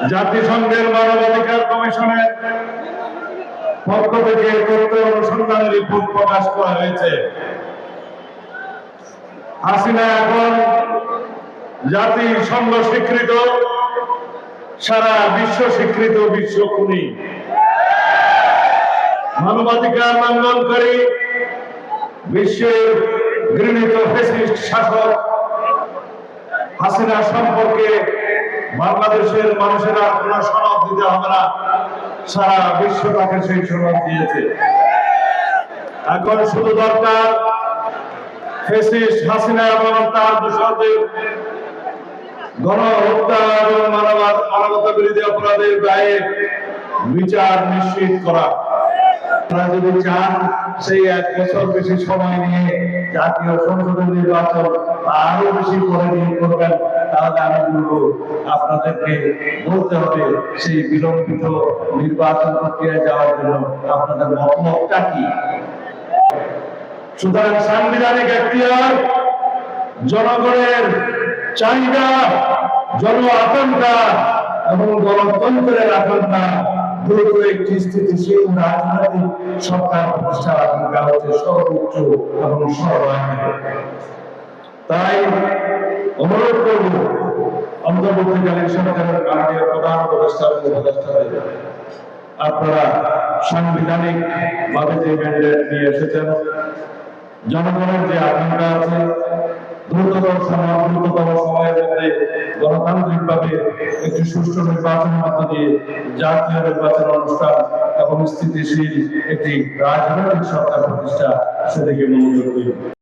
জাতিসংঘের মানবাধিকার কমিশনের পক্ষ থেকে তথ্য অনুসন্ধানের রিপোর্ট প্রকাশ করা হয়েছে। হাসিনা এখন জাতিসংঘ স্বীকৃত, সারা বিশ্ব স্বীকৃত বিশ্ব খুনি, মানবাধিকার লঙ্ঘনকারী, বিশ্বের ঘৃণিত ফ্যাসিস্ট শাসক। হাসিনা সম্পর্কে বাংলাদেশের মানুষেরা কোন সনদ দিতে হবে না, সারা বিশ্ব তাকে সেই সনদ দিয়েছে। এখন শুধু দরকার ফ্যাসিস্ট হাসিনা এবং তার দোসরদের গণহত্যা এবং মানবতা বিরোধী অপরাধের দায়ে বিচার নিশ্চিত করা। তারা যদি চান সেই 1 বছর বেশি সময় নিয়ে জাতীয় সংসদের নির্বাচন আরো বেশি করে নিয়ে করবেন, তাহলে আমি বলবো আপনাদেরকে বলতে হবে সেই বিলম্বিত নির্বাচন প্রক্রিয়ায় যাওয়ার জন্য আপনাদের মতলবটা কি। সুতরাং সাংবিধানিক এখতিয়ার, জনগণের চাহিদা, জন আকাঙ্ক্ষা এবং গণতন্ত্রের আকাঙ্ক্ষা, দ্রুত একটি স্থিতিশীল রাজনৈতিক সরকার প্রতিষ্ঠার আকাঙ্ক্ষা হচ্ছে সর্বোচ্চ এবং সর্বাধিক। তাই অনুরোধ করব অন্তর্বর্তীকালীন সরকারের মাননীয় প্রধান উপদেষ্টাদের, আপনারা সাংবিধানিক ভাবে যে ম্যান্ডেট নিয়ে এসেছেন, জনগণের যে আকাঙ্ক্ষা আছে, দ্রুততম সময়ের মধ্যে গণতান্ত্রিক ভাবে একটি সুষ্ঠু নির্বাচনের মধ্য দিয়ে জাতীয় নির্বাচন অনুষ্ঠান এবং স্থিতিশীল একটি রাজনৈতিক সরকার প্রতিষ্ঠা, সেদিকে মনোযোগ দিন।